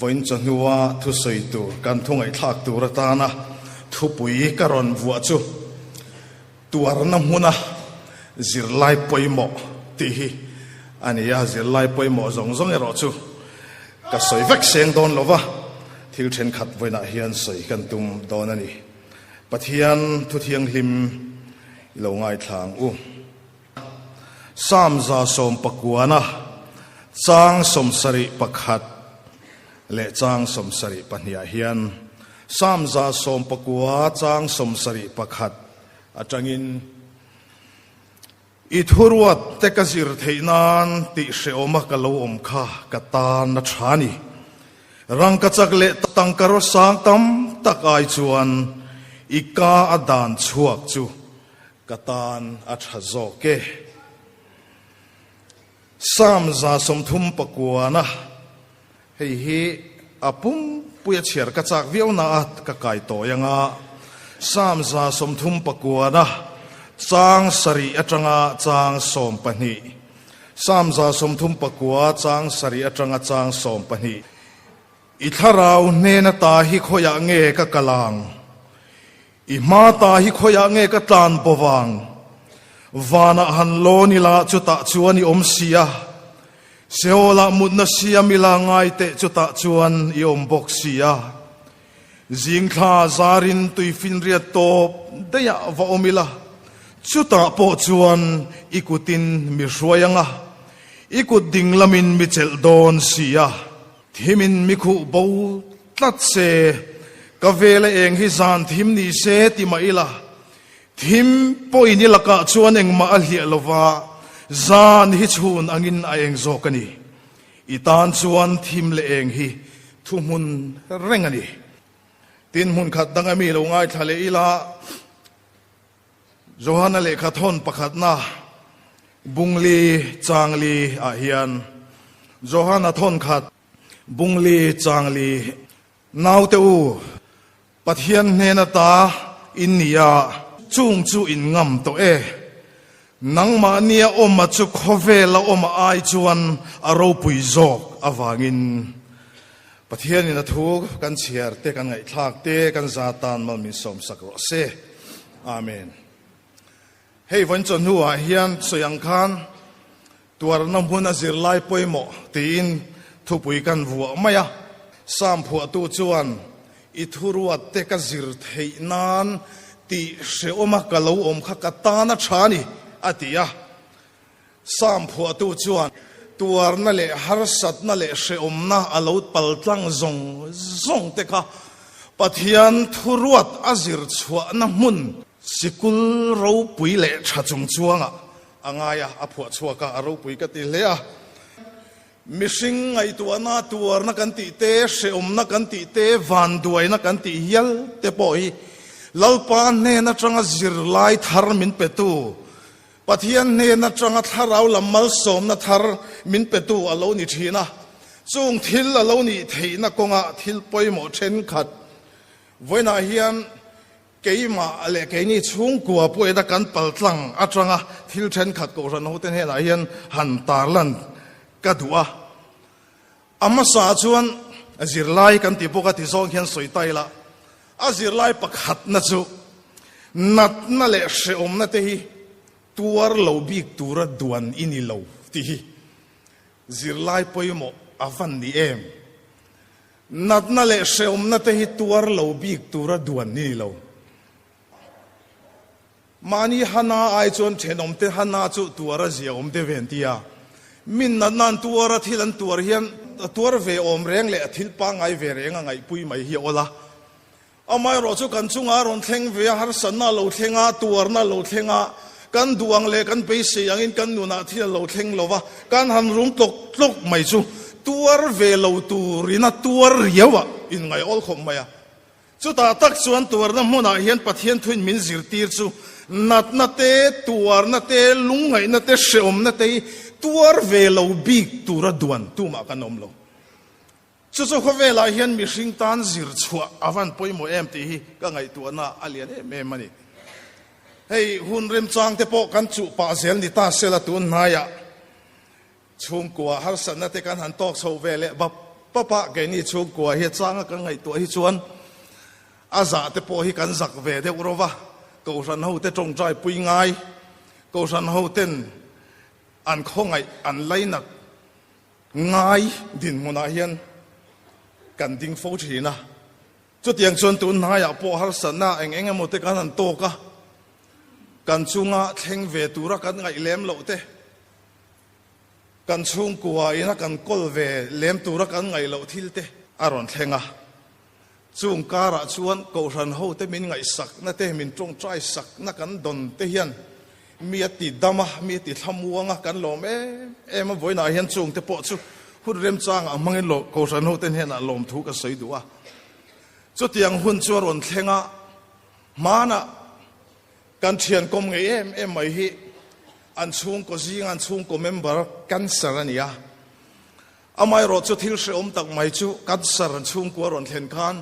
voin chanua thu soi tu kan thungai thak tu ratana thu pui karon vua chu tuar na huna zirlai poimo ti hi ania zirlai poimo zong zong ero chu ka soi vek seng don lova thil then khat voina hian soi kan tum don ani pathian thu thiang hlim lo ngai thlang u samza som pakuana chang som sari pakhat le chang som sari pahnia hian samza som pakua chang som sari pakhat atangin ithurwat tekazir theinan ti sheoma kalo om kha katan na thani rang kachak le tangkaro sang tam takai chuan ika adan chuak chu katan athazo ke samza somthum pakuana hei hi apum puya chiar kachak viona at ka kai to yanga samza somthum pakuana chang sari atanga chang som pani samza somthum pakua chang sari atanga chang som pani itharau nena ta hi khoya nge ka kalang i ma ta hi khoya nge ka tlan bowang vana han loni la chuta chuani om sia seola mutna sia mila ngai te chuta chuan i om bok sia zingkha zarin tuifin ria top daya va omila chuta po chuan ikutin mi hruayanga ikut dinglamin mi chel don sia thimin mi khu bo tlat se kavela eng hi zan thim ni se ti maila thim poini laka chuan eng ma alhia lova zan hi chhun angin a eng zokani itan chuan thim le eng hi thumun rengani tin mun khat dangami lo ngai thale ila Johanna le khathon pakhat na bungli changli a hian Johanna thon khat bungli changli naute u pathian nena ta innia chung chu in ngam to e nangma nia oma chu khovela oma ai chuan aro pui zok awangin pathian in athu kan chiar te kan ngai thak te kan zatan mal min som sakro se amen hei von chon huwa hian soyang khan tuar nam huna zirlai poimo tin thupui kan vuwa maya sam phu tu chuan ithuruat te ka zir theinan ti sheoma kalo om kha katana thani atia sam phu tu chuan tuar na le harsat na le sheom na alo paltlang zong zong te kha pathian thuruat azir chua na mun sikul ro pui le thachung chuanga angaya aphua chuaka aro pui ka ti le a mishing ai tuana tuar na kan ti te sheom na kan ti te van duai na kan ti hial te poi lalpa ne na tanga zirlai thar min petu pathian ne na tanga tharau lamal som na thar min petu alo ni thina chung thil alo ni theina konga thil poimo then khat voina hian keima ale keini chung kwa poeda kan paltlang atanga thil then khat ko ran hoten hela hian han tarlan kadua amma sa chuan azirlai kan ti boka ti zong hian soitaila azirlai pakhat na chu nat na le sheom na te hi tuar lo bik tura duan ini lo ti hi zirlai poimo avan ni em nat na le sheom na te hi tuar lo bik tura duan ni lo mani hana ai chon thenom te hana chu tuara ziom te ventia min nan tuara thilan tuar hian tuar ve om reng le thil pa ngai ve renga ngai pui mai hi ola amai ro chu kan chunga ron thleng ve har sanna lo thlenga tuar na lo thlenga kan duang le kan pe se angin kan nuna thil lo thleng lova kan han rum tok tlok mai chu tuar ve lo tu rina tuar riawa in ngai ol khom maya chu ta tak chuan tuar na hmuna hian pathian thuin min zir tir chu nat na te tuar na te lungai na te sheom na te tuar ve lo bik tura duan tu ma kanom lo chu chu khovela hian mi hring tan zir chua avan poimo em ti hi ka ngai tu na alian em mani hei hun rem chang te po kan chu pa zel ni ta sela tun naya chung kwa har san na te kan han tok so vele bap papa cái ni chung của hi chang ka ngai to hi chuan aza te po hi kan zak ve de urova ko ran ho te tong trai pui ngai ko ran ho ten an khongai an lainak ngai din mona hian kan ding fo thina chu tiang chon tu na ya po har sana eng mo te kan an to ka kan chunga thleng ve tura kan ngai lem lo te kan chung kuwa ina kan kol ve lem tura kan ngai lo thil te aron thlenga chung kara chuan ko ran ho te min ngai sak na te min tong trai sak na kan don te hian mi ati dama mi ati thamuanga kan lom em voina hian chung te po chu hurrem chang amangin lo ko ran ho ten hian a lom thu ka sei duwa chu tiang hun chu ron thlenga mana kan thian kom nge em mai hi an chung ko zing an chung ko member cancer ania amai ro chu thil se om tak mai chu cancer an chung ko ron thlen khan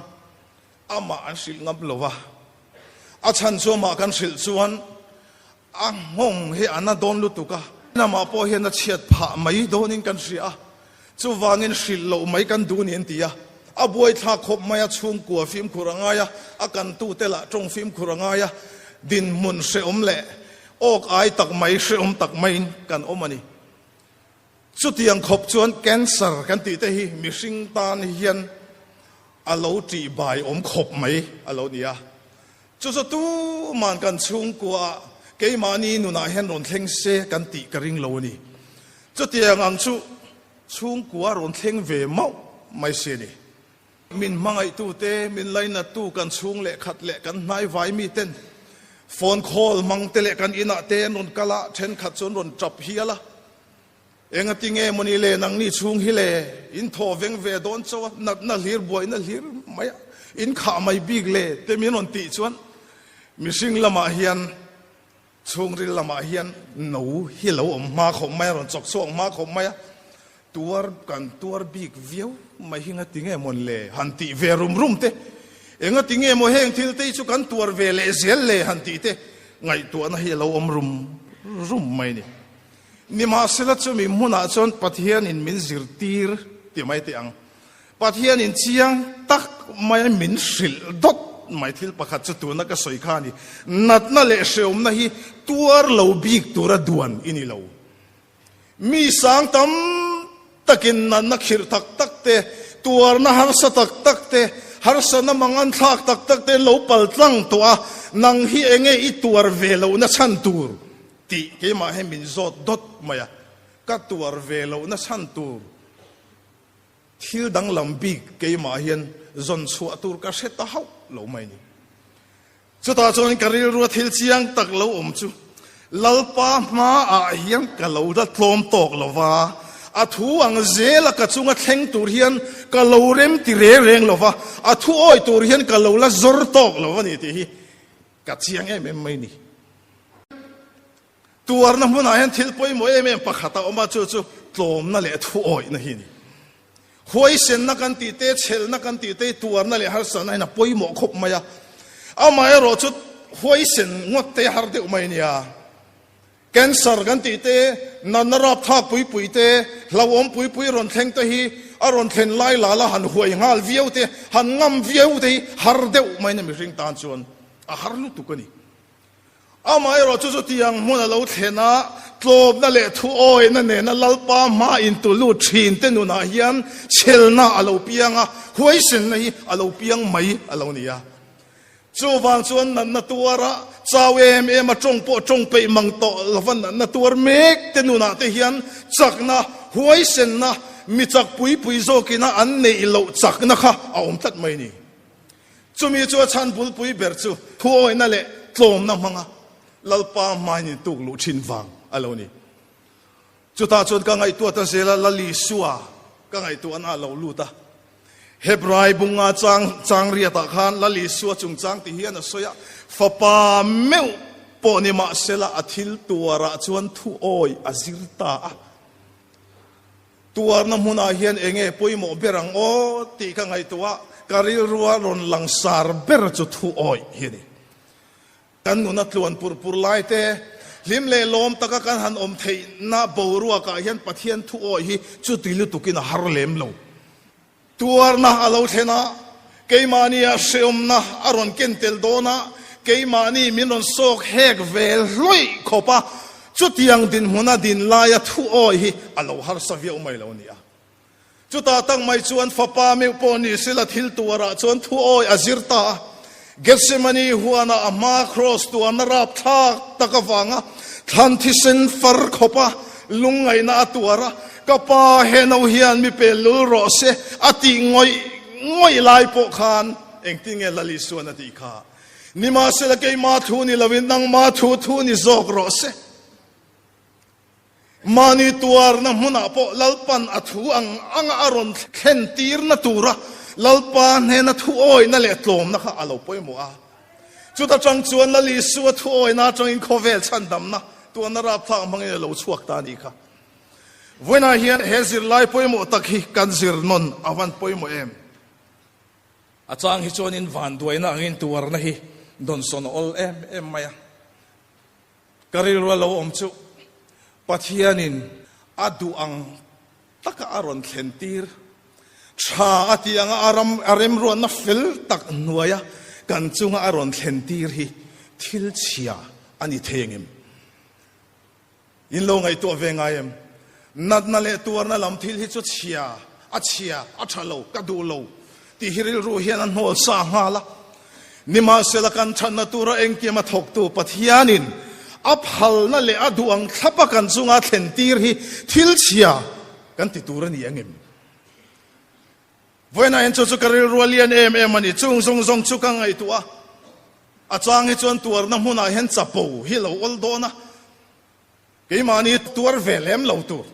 ama an sil ngam lova a chan chu ma kan sil chuan a ngong he ana don lu tuka na ma po hian a chiat pha mai donin kan ria chu wangin sil lo mai kan du nin tia a buai tha khop mai a chung ko film khuranga ya a kan tu te la tong film khuranga ya din mun se om le ok ai tak mai se om tak mai kan omani chu tiang khop chuan cancer kan ti te hi mihring tan hian alo ti bai om khop mai alo nia chu tu man kan chung kwa ke mani nu na hen ron thleng se kan ti ka ring lo ni chu tiang ang chu chung kwa ron thleng ve mau mai se ni min mangai tu te min laina tu kan chung le khat le kan nai vai mi ten phone call mang tele kan ina te non kala then khat chon ron chap hiala enga tinge moni le nang ni chung hi le in tho veng ve don chaw na lir boy na lir mai in kha mai big le te min on ti chuan mishing lama hian chung ri lama hian no hi lo om ma khom mai ron chok chok ma khom mai tuar kan tuar big view mai hinga tinge mon le han ti ve rum te enga tinge mo heng thil te chu kan tuar ve le zel le han ti te ngai tu na hi lo om rum mai ni ma sela chu mi muna chon pathian in min zirtir ti mai te ang pathian in chiang tak mai min sil dot mai thil pakhat chu tu na ka soi kha ni nat na le seum na hi tuar lo bik tura duan ini lo mi sang tam takin na khir tak te tuar na har sa tak te har sa na mangan thak tak te lo pal tlang to a nang hi enge I tuar ve lo na chan tur ti ke ma he min zot dot maya ka tuar ve lo na chan tur thil dang lambi ke ma hian zon chua tur ka se ta hau lo mai ni chu ta chon karil ru thil chiang tak lo om chu lalpa ma a hian ka lo da tlom tok lova a thu ang zela ka chunga thleng tur hian ka lo rem ti reng lova a thu oi tur hian ka lo la zor tok lova ni ti hi ka chiang em mai ni tuar na hmuna hian thil poi mo em pakhata oma chu tlom na le thu oi na hi ni hoi sen na kan ti te chel na kan ti te tuar na le har san na poi mo khop maya amai ro chu hoi sen ngot te har de mai nia cancer kan ti te nan rap thak pui te lawom pui ron thleng te hi aron thlen lai la han huai ngal viau te han ngam viau te har de mai na mi ring tan chuan a har lu tu kani amai ro chu tiang mun lo thena tlob na le thu oi na ne na lalpa ma in tu lu thin te nu na hian chelna alo pianga huai sen na hi alo piang mai alo nia chu wang chuan nan na tuara chaw em a tong po tong pe mang to lawan na tuar mek te nu na te hian chakna huai sen na mi chak pui zo kina an nei lo chakna kha a om tat mai ni chumi chu chan bul pui ber chu thu oi na le tlom na manga lalpa mai ni tuk lu thin wang alo ni chu ta chon ka ngai tu ta zela la li suwa ka ngai tu an a lo lu ta hebrai bunga chang ria ta khan la li suwa chung chang ti hian a soya fa pa meu po ni ma sela athil tuara chuan thu oi azirta a tuar na huna hian enge poimo berang o ti ka ngai tuwa karil ruwa ron langsar ber chu thu oi hiani kan nu na tluan pur lai te lim le lom taka kan han om thei na borua ka hian pathian thu oi hi chu tilu tukin har lem lo tuar na alo thena keimani a seom na aron kentel dona keimani minon sok hek vel hloi khopa chutiang din huna din laya thu oi hi alo har savia umai lo nia chuta tang mai chuan fapa me poni sila thil tuara chuan thu oi azirta Getsemani huana ama cross tu anarap thak takawanga than thisen far khopa lungai na tuara kapa heno hian mi pelu ro se ati ngoi lai po khan engtinge lali suana ti kha nima sela ke ma thu ni lawin nang ma thu ni zok ro se mani tuar na huna po lalpan athu ang aron khentir na tura lalpa ne na thu oi na le tlom na kha alo poi mo a chuta chang chuan la li su thu oi na chang in khovel chan dam na tu na rap thang mangi lo chuak ta ni kha voina hian hezir lai poi mo takhi kanzir non awan poi mo em achang hi chon in van duai na angin tuar na hi don son ol em maya karil ro lo om chu pathianin adu ang taka aron khentir cha ati ang aram ro na fil tak nuaya kan chunga aron khentir hi thil chia ani thengem in lo ngai to vengayem nat na le tuar na lam thil hi chu chia a thalo ka du lo ti hiril ru hian an hol sa ngala nima sela kan than na tura engki ma thok tu pathianin aphal na le adu ang thapa kan chunga khentir hi thil chia kan ti tur ani angem voina en chu karil rualian em ani chung zong chu ka ngai tua achang hi chon tuar na huna hen chapo hi lo ol do na keimani tuar velem lo tur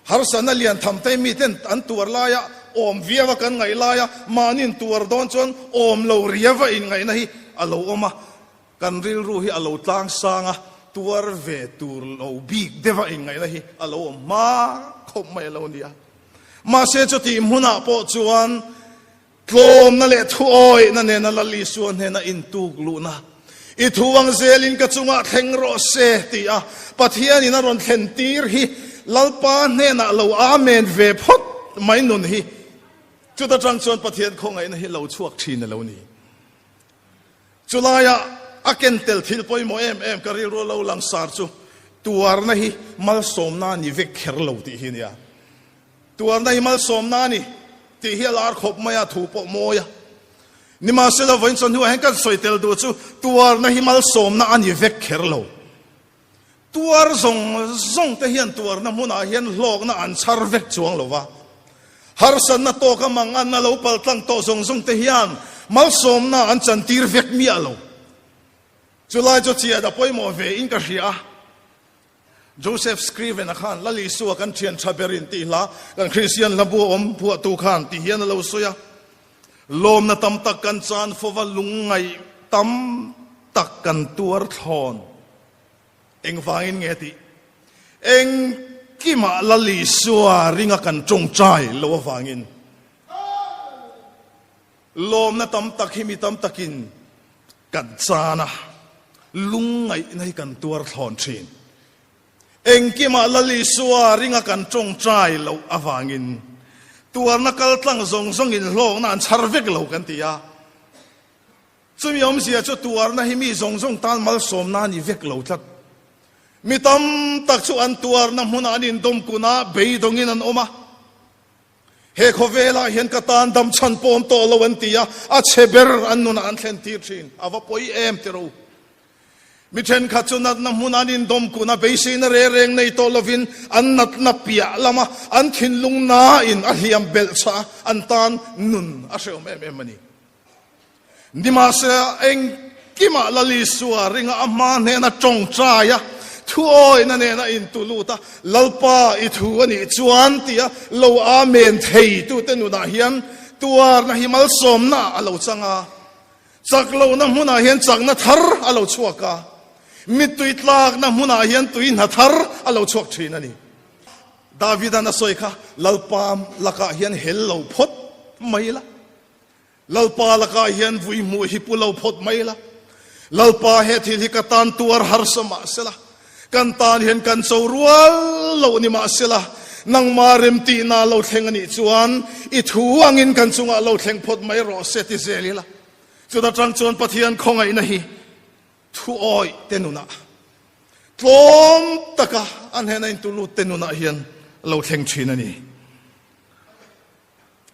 har sana lian thamtai mi ten an tuar laya om viawa kan ngai laya manin tuar don chon om lo riawa in ngai na hi alo oma kan ril ru hi alo tlang sanga tuar ve tur lo big deva in ngai na hi alo ma khom mai lo nia ma se chu ti huna po chuan tlom na le thu oi na ne na lali suan he na in tu glu na I thuang zelin ka chunga thlengro se ti a pathian in aron thlentir hi lalpa ne na lo amen ve phot mai nun hi chuta tang chuan pathian khongai na hi lo chuak thin lo ni chulaya akentel thil poi mo em kari ro lo lang sar chu tuar na hi mal som na ni vek kher lo ti hi nia tuar na hi mal som na ni ti hi lar khop maya thu po moya nima sela voin son hu hen kan soitel du chu tuar na hi mal som na ani vek kher lo tuar zong te hian tuar na huna hian hlok na an char vek chuang lo wa har san na to ka mang an na lo pal tlang to zong te hian mal som na an chan tir vek mi alo chulai cho chia da poi mo ve in ka ria Joseph Scriven khan lali su kan thian thaberin ti la kan Christian labu om pu tu khan ti hian lo soya lom na tam tak kan chan fowa lungai tam tak kan tuar thon eng vain nge ti eng kima lali suwa ringa kan chong chai lo wangin lom na tam tak himi tam takin kan chana lungai nai kan tuar thon thin eng kima lali suwa ringa kan chong chai lo awangin tuar na kal tlang zong in hlong na an charvek lo kan tia chumi om sia chu tuar na himi zong tan mal som na ni vek lo tlat mi tam tak chu an tuar na huna anin dom kuna beidongin an oma he khovela hian ka tan dam chan pom to lo an tia a cheber an nuna an thlen tir thin awa poi em tero mi then kha chu nat na huna anin dom kuna beisin re reng nei to lovin an nat na pia lama an thin lung na in a hiam bel cha an tan nun a seom em mani nima se eng kima lali suwa ringa ama ne na chong cha ya thuoi na ne na in tuluta lalpa I thu ani chuan tia lo amen thei tu te nu na hian tuar na himal som na alo changa chaklo na huna hian chakna thar alo chuaka mitui tlak na huna hian tuin na thar alo chuak thin ani David na soika lalpam laka hian hello phot maila lalpa laka hian vui mu hi pulo phot maila lalpa he thil hi katan tuar har sama sela kan tan hian kan so rual lo ni ma sela nang marem ti na lo thleng ani chuan I thu angin kan chunga lo thleng phot mai ro se ti zelila chuda tang chuan pathian khongai na hi thu oi tenuna tlom taka an hena in tulu tenuna hian lo thleng thin ani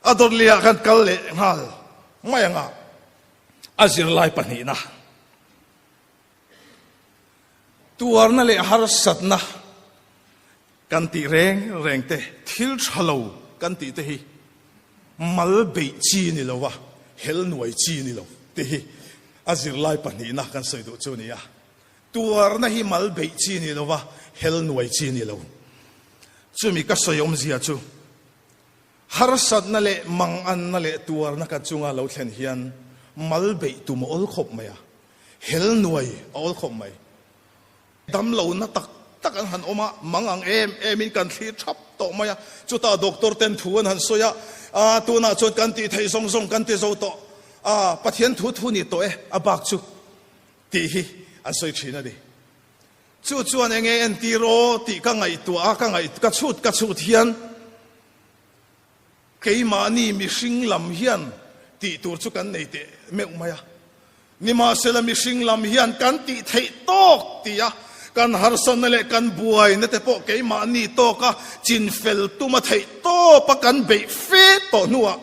ador lia kan kal le ngal mayanga azir lai pani na tuar na le har sat na kan ti reng te thil thalo kan ti te hi mal be chi ni lo wa hel nuai chi ni lo te hi azir lai pani na kan soi do chu ni ya tuar na hi mal be chi ni lo wa hel nuai chi ni lo chu mi ka soyom zia chu har sat na le mang an na le tuar na ka chunga lo thlen hian mal be tu mo ol khop maya hel nuai ol khop mai dam lo na tak an han oma mangang em in kan thli thap to maya chuta doctor ten thuan han soya tu na chot kan ti thei song kan ti zo to pathian thu ni to a bak chu ti hi an soi thina di chu chuan enge en ti ro ti ka ngai tu ka ngai ka chut hian keima ni mi hring lam hian ti tur chu kan nei te me umaya ni ma sela mi hring lam hian kan ti thei tok ti ya kan har san le kan buai na te po keima ni to ka chin fel tu ma thei to pa kan be fe to nuwa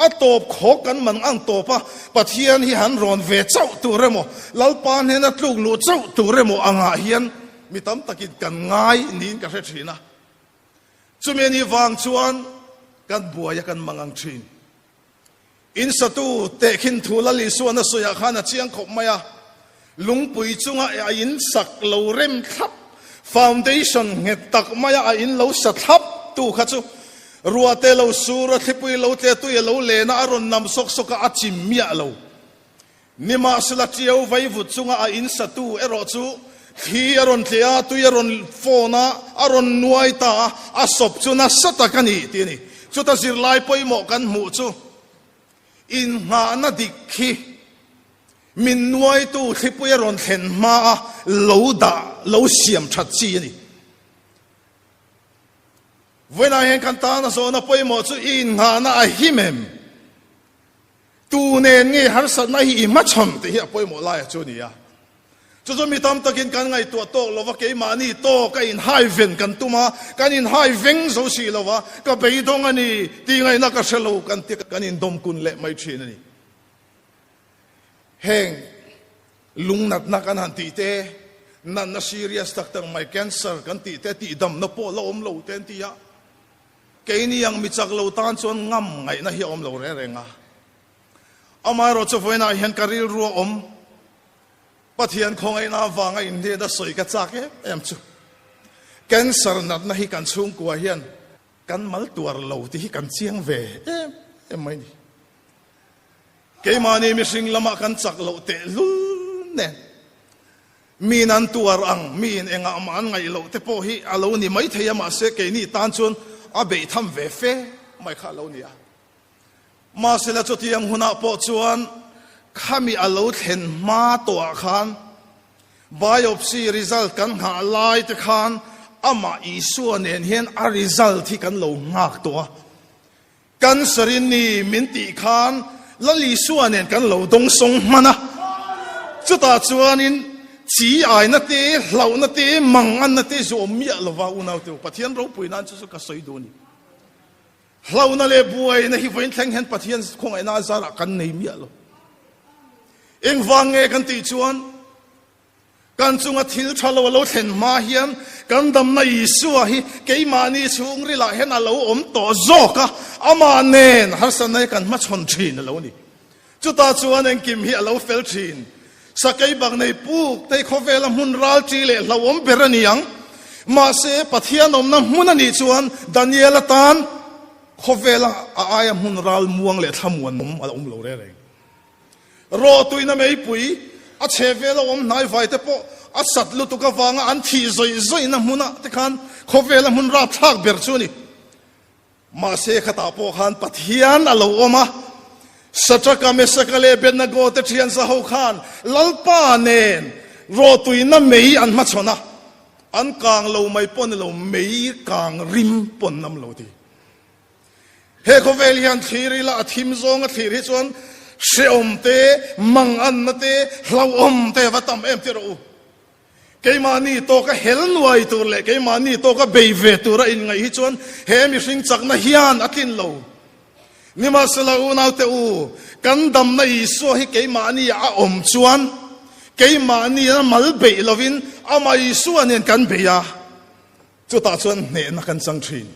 a top kho kan man ang to pa pathian hi han ron ve chau tu remo lalpan he na tluk lu chau tu remo anga hian mi tam takin kan ngai nin ka hre thina chumeni wang chuan kan buaya kan mangang thin in satu te khin thula li suana soya khana chiang khop maya lungpui chunga a in sak lo rem thap foundation nge tak maya a in lo sa thap tu kha chu ruate lo sura thipui lo te tu ye lo le na aron nam sok soka achim mia lo nima sala tiau vai vu chunga a in satu ero chu hi aron tia tu aron phona aron nuai ta a sop chu na satakani ti ni chuta sir lai poi mo kan mu chu in nga na dikhi min nuai tu thipui ron thlen ma lo siam that chi ni when I can ta na so na poi mo chu in nga na a himem tu nen nge har sa na hi ma chom te hi poi mo lai chu ni ya chu mi tam takin kan ngai tu to lo wa ke ma ni to ka in hai ven kan tu ma kan in hai veng zo si lo wa ka be dong ani ti ngai na ka selo kan ti kan in dom kun le mai thin ani heng lung nat na kan han ti te nan na serious tak tang mai cancer kan ti te ti dam na po lo om lo ten ti ya ke ni yang mi chak lo tan chon ngam ngai na hi om lo re nga amai ro chu foina hian karil ru om pathian khongai na wanga in de da soi ka chak em chu cancer nat na hi kan chung kwa hian kan mal tuar lo ti hi kan chiang ve em mai ni keimani mi sing lama kan chak lo te lul ne min an tuar ang min enga man ngai lo te po hi alo ni mai theya ma se ke ni tan chun a be tham ve fe mai kha lo ni a ma se la choti ang huna po chuan khami alo thlen ma to khan biopsy result kan ha lai te khan ama isu nen hian a result hi kan lo ngak to kan sarin ni min ti khan lali suanen kan lo dong song mana chuta chuanin chi ai na te hlau na te mang an na te zo mia lova unau te pathian ro puinan chu ka soi do ni hlau na le buai na hi voin thleng hen pathian khong ai na zara kan nei mia lo eng wange kan ti chuan kan chunga thil thalo lo thlen ma hian kan dam na isu hi keimani chung ri la hen alo om to zoka ama nen har san nai kan ma chon thin lo ni chuta chuan eng kim hi alo fel thin sakai bang nei puk te khovela mun ral chi le lo om beraniang ma se pathian om na mun ani chuan daniel tan khovela a aya mun ral muang le thamuan om lo re ro tuina mei pui a chevela om nai vai te po a satlu tu ka wanga an thi zoi na muna te khan khovela mun ra thak ber chu ni ma se khata po khan pathian alo oma sataka me sakale ben na go te thian sa ho khan lalpa nen ro tuina mei an ma chona อันกลางเราไม่ปนเราไม่กลางริมปนน้ำเราดีเฮโคเวลียนทีรีละทิมซงทีรีส่วนเชอมเตมังอันนเตเราอมเตวัตมเอ็มติรูเกยมานี่โตก็เฮลนวยตัวเล็กเกยมานี่โตก็เบยเวตัวระอินไงฮิจวนเฮมิสิงจักนะฮิอันอักินเรานี่มาสลาอูนาวเตอูกันดำในอิสุฮิเกยมานี่อาอมจวนเกยมานี่นะมัลเบยลวินอามาอิสุอันเนี่ยกันเบียจุดตาจวนเนี่ยนักกันสังชิน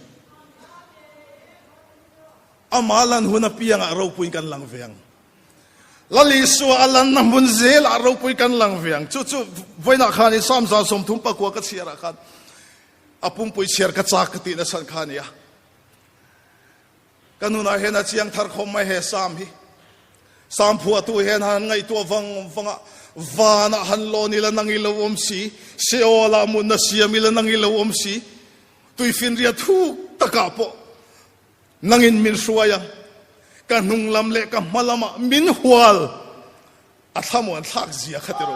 อามาลันหุนเปียงเราพูดกันหลังเวียงลลิสัวอัลลันนมุนเซลเราพูดกันหลังเวียงจู่ๆวันนักขันสามสามสมทุมปะกัวกัดเชียร์ขันอาปุ่มปุยเชียร์กัดจากติดสันขันเนี่ยกันนู่นเห็นอาเจียงทาร์คอมไม่เห็นสามฮีสามผัวตัวเห็นหันไงตัวฟังวานะหันโลนี่ละนังอิลวอมสีเซโอลามุนนัสยามิละนังอิลวอมสีตุยฟินเรียทุกตะกาโปนังอินมินชัวยังกันนุ่งลำเล็กกับมาลามะมินหัวลอัฐมวันทักเสียขัดโร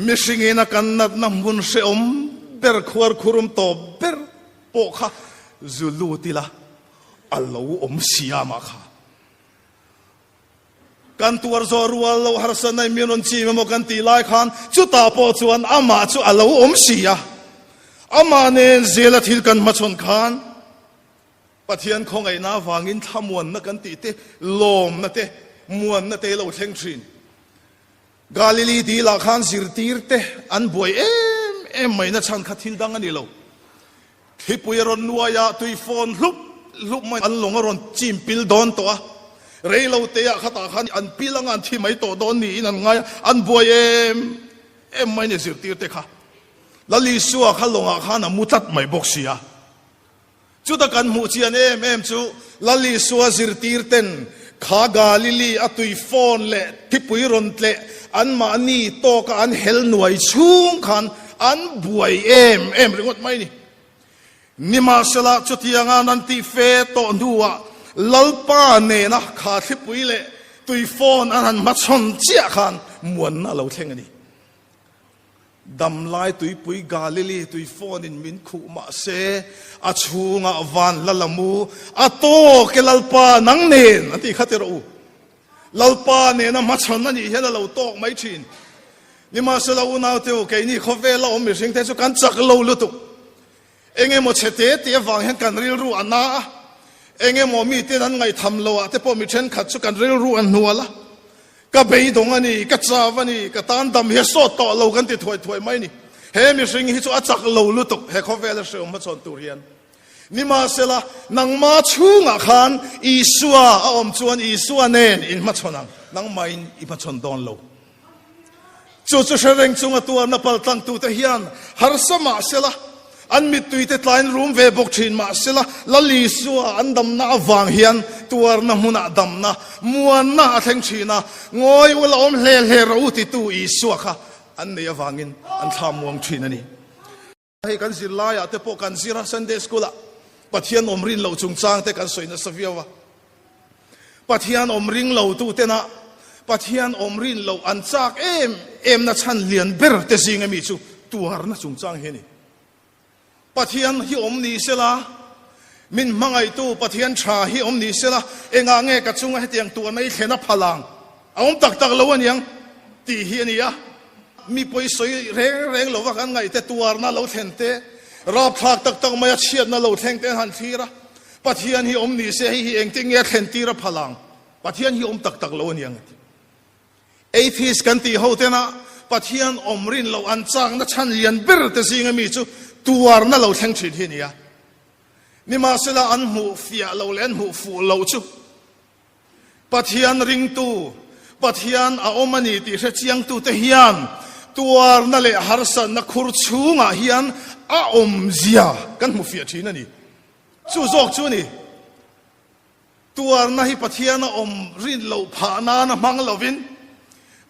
มิสิงเงินกันนัดนำบุญเสอมเบิร์ขวาคุรุมโตเบิร์ปกะจุลูติละอัลลอฮ์อมเสียมาค่ะกันตัวจอรัวเราหาสันในมินนจีมโมกันตีไลขันจุดตาโปจวนอามาจุอัลลอฮ์อมเสียอามาเนเซลทิลกันมาชนขันปะเทียนคงไอ้น้าวางินทำมวนนักกันตีเตลมนักเตมวนนักเตเราเท่งชินกาลิลีดีละขันสิรตีร์เตอันบวยเอ็มไม่น่าชันขัดทิลดังอันนี้เราที่ปุยรอนนัวยาตุยฟอนลุบไม่อันหลงรอนจิมปิลดอนตัวเรื่องเราเตะขัดขันอันปิลงานที่ไม่โตดอนนี่นั่นไงอันบวยเอ็มไม่เนี่ยสิรตีร์เตค่ะแล้วลิสัวขันหลงขันน่ะมุตัดไม่บอกเสียจุดกันมูเชียนเอ็มจูลลิสัวสิรตีร์เต็นข้ากาลิลีอตุยฟอนเละที่ปุยรอนเละอันมานี่โตกับอันเฮลหน่วยชุ่งขันอันบวยเอ็มเรื่องอะไรนี่นิมาสละจุดยังานันติเฟโตนัวลัลปาเนนะข้าที่ปุยเละตุยฟอนอันมาชนเจ้าขันมวนน่ะเราเท่งอันนี้ดำลายตุยปุยกาลิลีตุยฟอนินมินคูมาเซอาชูงาวันละละมูอาโตเกลัลปานังเนนอันที่ขัดเรูลัลปาเนนะมาชนนั่นนี่เห็นเราโตไม่ชินนี่มาสละอุณาเตวเกนี่เขาเวลาอมิสิงเทสุกันจักเราลุตุเองโมเชเตเตียวังเห็นกันริลรูอันน่าเองโมมีเตนั้นไงทำโลอะเตปอมิเชนขัดสุกันริลรูอันนัวละก็เบยดงอันนี้ก็จาวนี่ก็ตานดำเฮโซต่อเรากันติดถวยไม่นี่เฮมิสิงฮิจุอาจักเราลุตุเฮเขาเวลาเสือมาชนตุเรียนนี่มาเสละนังมาชูงอาคารอิสัวอมชวนอิสัวเนนอินมาชนังนังไม่อิมาชนดอนเราจู่ๆเสรงจุงตัวนับปัลตังตัวเทียนฮาร์สมาเสละอันมิตุยเตตไลน์รูมเวบกชินมาเสละลลิสัวอันดำน่าวางเฮียนตัวน่ะมุนาดำน่ะมวนน่ะเทงชีน่ะงอยว่าเราเล่เราติตัวอิสัวค่ะอันนี้วางินอันทำวงชินนี่ให้กันสิลายแต่พวกกันสิรัสันเดสกุละปัทยานอมรินเราจุงจางแต่กันสวยนะสเวียวะปัทยานอมริงเราตูเตนะปัทยานอมรินเราอันจากเอ็มน่ะฉันเลียนเบอร์แต่สิ่งมีจูตัวหานะจุงจางเฮนี่ปัทยานฮิอมนีเสละมินมังไอตูปัทยานชาฮิอมนีเสละเองอ่างเงกัดจุงให้เตียงตัวไม่เห็นพลังเอาตักเราวันยังตีเฮียนี่อะมีป่วยสวยแรงเราว่ากันไงแต่ตัวน่ะเราเห็นเตรอบทักตักมาเชียดน่ะเราแทงเตหันทีระปัทยานฮิอมนีเสฮิเองติงเงี้ยเห็นตีระพลังปัทยานฮิอมตักเราวันยังเอทิสกันตีเขาเตนะปัทยานอมรินเราอันจางน่ะฉันเลียนเบอร์แต่สิ่งมีจูตัวน่ะเราแทงชีที่นี่อะนี่มาเสละอันหูเฟียเราเล่นหูฟูเราจูปัทยานริงตูปัทยานอาอมันนี่ที่เชียงตูเทียนตัวนั่นแหละฮาร์สันนักขุดชูงาเฮียนอาอมเสียกันหูเฟียที่นั่นนี่จูจอกจูนี่ตัวนั่นให้ปัทยานอมรินเราผ่านานะมังเราวิน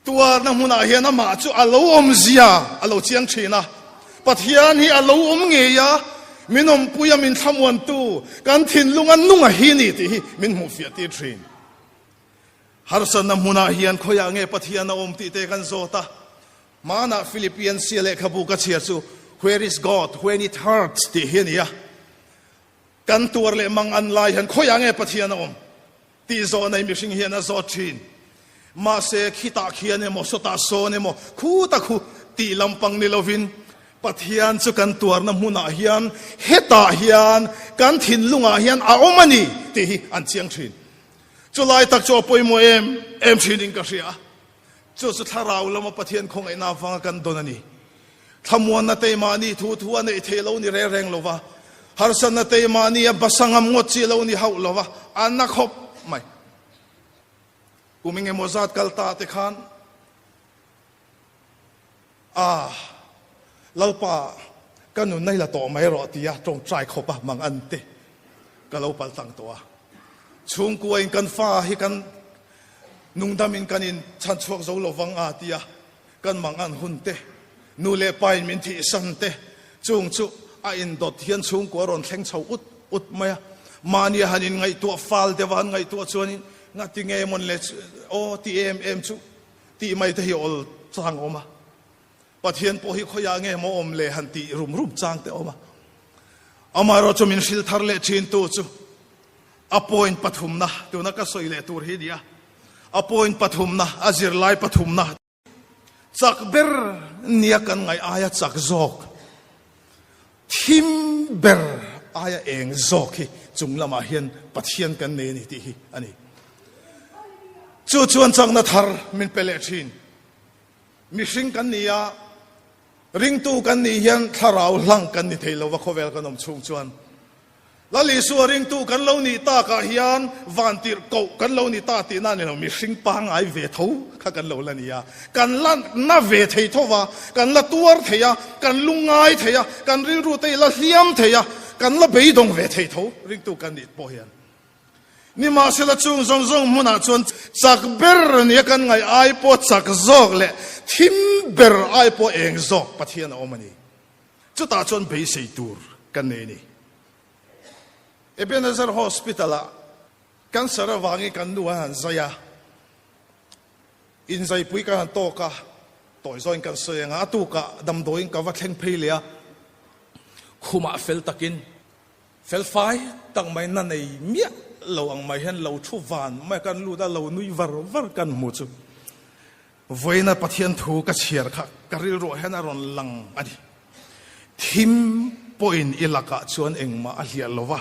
ตัวนั่นหุนาเฮียนมาจูอาเราอมเสียอาเราเชียงชีนะปัทยานที่อาเราอมเงียมินอมปุยมินทำวันตูกันทิ้งลุงอันนุ่งฮีนี่ที่มินหูเฟียที่ทรีนฮาร์สันนำมุนาเฮียนขอยางเงปัทยานอมตีเตกันโซตา mana Philippians sile khabu ka chia chu where is God when it hurts ti hiania kan tur le mang an lai han khoya nge pathian om ti zo nei mi sing hian a zo thin ma se khita khian emo sota so nemo khu ta khu ti lampang ni lovin pathian chu kan tur na huna hian heta hian kan thin lunga hian a omani ti hi an chiang thin chulai tak cho poimo em thinin ka ria chu chu tharau lama pathian khong ai na wanga kan donani thamuan na te mani thu thu an ei thelo ni re reng lova harsan na te mani a basangam ngot chi lo ni hau lova an na khop mai kuming emozat kalta te khan lalpa kanu nei la to mai ro tia tong trai khopa mang ante kalau pal tang toa chung ku in kan fa hi kan nungdamin kanin chan chuak zo lovang a tia kan mang an hunte nu le pai min thi sante chung chu a in dot hian chung ko ron thleng chho ut maya mani hanin ngai tu fal dewan ngai tu chuanin nga ti nge mon le o ti em chu ti mai te hi ol chang oma pathian po hi khoya nge mo om le han ti rum chang te oma amaro chumin sil thar le chin tu chu apoint pathum na tu na ka soi le tur hi dia apoint pathum na azir lai pathum na chak ber nia kan ngai aya chak zok thim ber aya eng zok hi chunglama hian pathian kan ne ni ti hi ani chu chuan chang na thar min pele thin mihring kan nia ring tu kan ni hian tharau hlang kan ni theilo wa khovel kanom chung chuan lali su ring tu kan lo ni ta ka hian van tir ko kan lo ni ta ti na ni mi hring pang ai ve tho kha kan lo lania kan lan na ve thei thowa kan la tuar theya kan lungai theya kan ring ru te la hliam theya kan la beidong ve thei tho ring tu kan ni po hian ni ma se la chung zong zong muna chon chak ber ni kan ngai ai po chak zok le thim ber ai po eng zok pathian omani chu ta chon be sei tur kan ne ni Ebenezer Hospital cancer wangi kan nuwa han zaya in zai pui ka han to ka toy zoin kan so nga tu ka dam doing ka wa thleng phelia khuma fel takin fel fai tang mai na nei mia lo ang mai han lo thu van mai kan lu da lo nui var kan mu chu voina pathian thu ka chiar kha karil ro han aron lang ani thim point ilaka chuan engma a hlia lova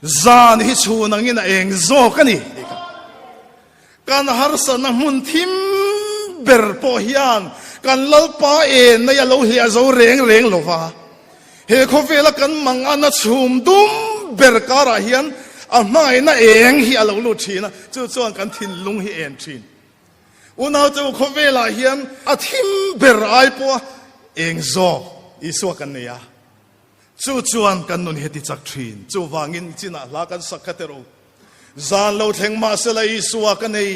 zan hi chu nangin a eng zo kani kan harsa na mun thim ber po hian kan lalpa na ya lo hlia zo reng lova he khovela kan mangana chum dum ber kara hian a mai na eng hi alo lu thina chu chuan kan thin lung hi en thin unaw chu khovela hian a thim ber ai po eng zo isu kan ne ya chu chuan kan nun heti chak thin chu wangin china la kan sakhatero zan lo thleng ma sela isua kan nei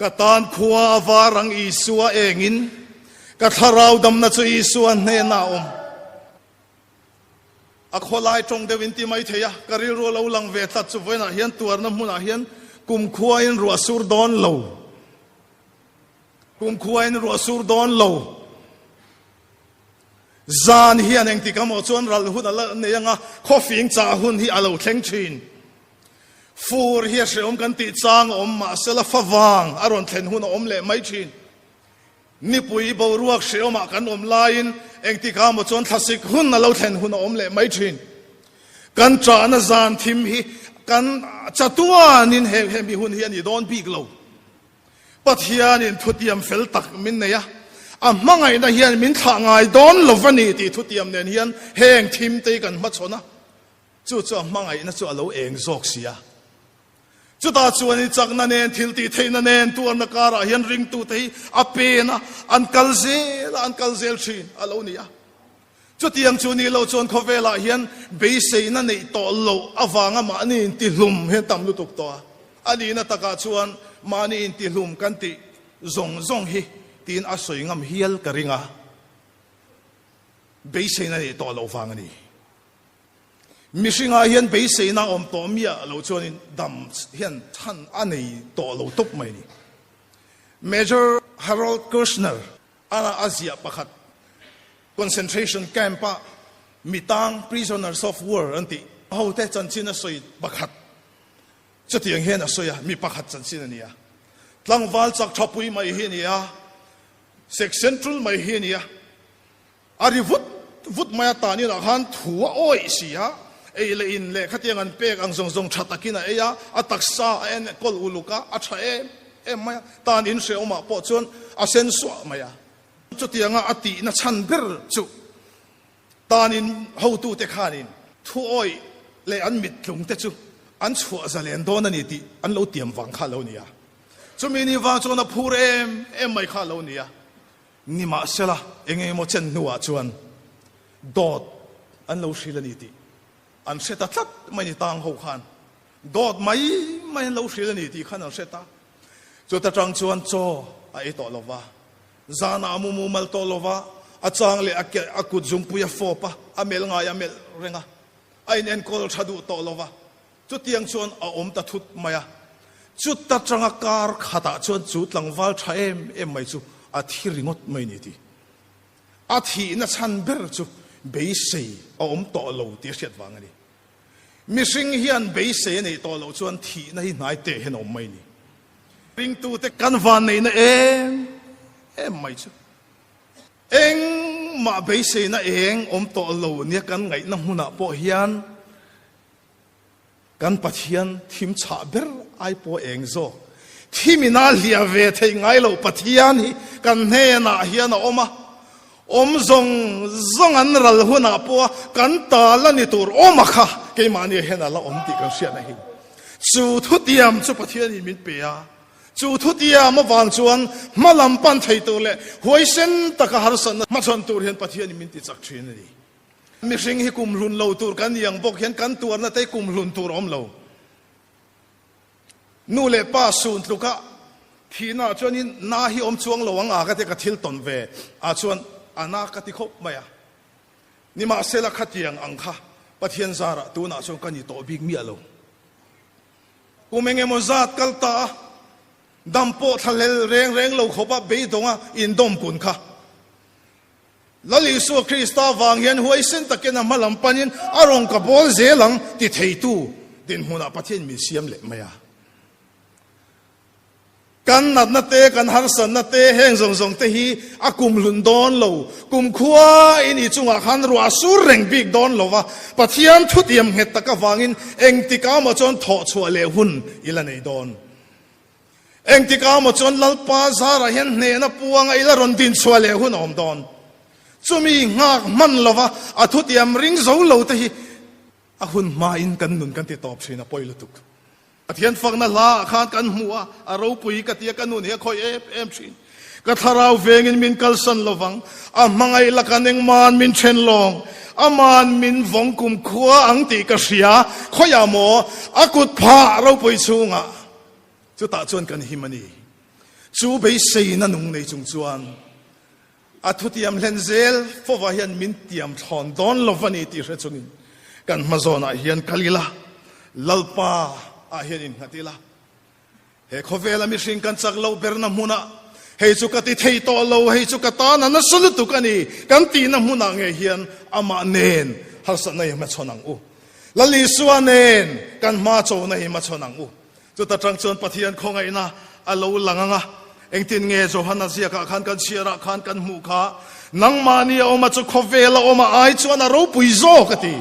ka tan khuwa warang isua engin ka tharau dam na chu isua ne na om a kholai tong de win ti mai theya karil ro lo lang ve tat chu voina hian tuar na hmuna hian kum khuwa in ro sur don lo kum khuwa in ro sur don lo zan hian eng ti kam o chuan ral hun ala ne anga khofing cha hun hi alo thleng thin fur hi hreom kan ti chang om ma sela fawang aron thlen hun om le mai thin ni pui bo ruak hreoma kan om lain eng ti kam o chuan thlasik hun alo thlen hun om le mai thin kan tra na zan thim hi kan chatuan in he mi hun hi ani don big lo pathian in thutiam fel tak min ne ya a mangai na hian min thangai don lovani ti thutiam nen hian heng thim te kan ma chona chu mangai na chu alo eng zok sia chu ta chuan chak na nen thil ti theina nen tu an kara hian ring tu te a pe na an kalzel thin alo nia chu tiang chu ni lo chon khovela hian be sei na nei to lo awanga ma ni ti hlum he tam lu tuk to ani na taka chuan ma ni ti hlum kan ti zong hi tin a soi ngam hial karinga be sei na nei to lo wang ani mishinga hian be sei na om to mia lo chonin dam hian than anei to lo tuk mai ni Major Harold Kushner ana Asia pakhat concentration camp pa mitang prisoners of war anti hote chanchina soi pakhat chatiang hen a soya mi pakhat chanchina nia tlangwal chak thapui mai hi nia sek central mai hi nia ari vut maya tani na han thua oi sia ei le in le khatiang an pek ang zong thatakina eya ataksa en kol uluka atha em maya tan in se oma po chon asen so maya chutianga ati na chan ber chu tan in ho tu te khanin thu oi le an mit tlung te chu an chua za len don ani ti an lo tiam wang kha lo nia chumi ni wang chona phur em mai kha lo nia ni ma sela enge mo chen nuwa chuan dot an lo shilani ti an seta tlat mai ni tang ho khan dot mai lo shilani ti khan an seta chu ta tang chuan cho ai to lova zana amumu mal to lova achang le akut zum puya fopa amel nga ya mel renga ain en kol thadu to lova chu tiang chuan a om ta thut maya chu ta tanga kar khata chuan chu tlangwal tha em mai chu a thiringot mai ni ti a thi na chan ber chu be sei a om to lo ti siat wang ani missing hian be sei nei to lo chuan thi na hi nai te hen om mai ni ring tu te kan van nei na em mai chu eng ma be sei na eng om to lo nia kan ngai na huna po hian kan pathian thim cha ber ai po eng zo thimina lia ve thei ngai lo pathian hi kan he na hian oma om zong an ral huna po kan ta la ni tur oma kha ke mani hena la om ti kan sia na hi chu thu tiam chu pathian hi min pe a chu thu tiam ma wang chuan malam pan thei tu le hoi sen taka har san ma chon tur hian pathian hi min ti chak thin ni mi ring hi kum lun lo tur kan yang bok hian kan tur na te kum lun tur om lo nu le pa sun tluka thina chuanin na hi om chuang lo anga ka te ka thil ton ve a chuan ana ka ti khop maya ni ma sela khatiang angkha pathian zara tu na chuan kan ni to big mi alo kumenge mo zat kalta dampo thalel reng lo khopa be donga in dom kun kha lali su krista wang hian huai sen takena malam panin arong ka bol zelang ti theitu din huna pathian mi siam le maya kan nat na te kan har san na te heng zong te hi akum lun don lo kum khua in I chunga khan ruwa sur reng big don lo wa pathian thu tiam het taka wangin eng tika ma chon tho chua le hun ila nei don eng tika ma chon lalpa zara hian ne na puanga ila ron din chua le hun om don chumi ngak man lo wa a thu tiam ring zo lo te hi a hun ma in kan nun kan ti top china poilo tuk athian fang na la khan kan hua aro pui ka tia kanun he khoi em chin ka tharau vengin min kalsan lovang a mangai la kaneng man min chen long aman min vong kum khua ang ti ka sia khoya mo akut pha ro pui chunga chu ta chuan kan himani chu be sei na nung nei chung chuan a thutiam lenzel fo wa hian min tiam thon don lovani ti hre chungin kan mazona hian kalila lalpa a hian in hatila he khovela mi sing kan chak lo berna huna he chu ka ti thei to lo he chu ka ta na na sul tu kani kan ti na huna nge hian ama nen har sa nei ma chonang u lali suanen kan ma cho nei ma chonang u chu ta tang chon pathian khongai na a lo langanga engtin nge Johanna zia ka khan kan siara khan kan mu kha nang mani oma chu khovela oma ai chuan a ro pui zo ka ti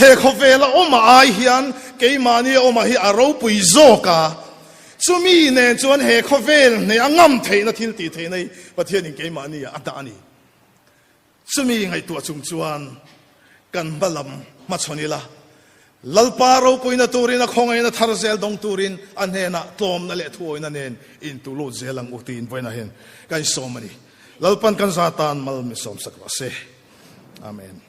he khovela oma ai hian ke mani oma hi aro pui zo ka chumi ne chuan he khovel ne angam theina thil ti theinai pathian in ke mani adani chumi ngai tu chung chuan kan balam ma chonila lalpa ro puina turina khongai na tharzel dong turin anhena tlom na le thuoina nen in tu lo zelang utin voina hen kai somani lalpan kan zatan mal mi som sakwa se amen.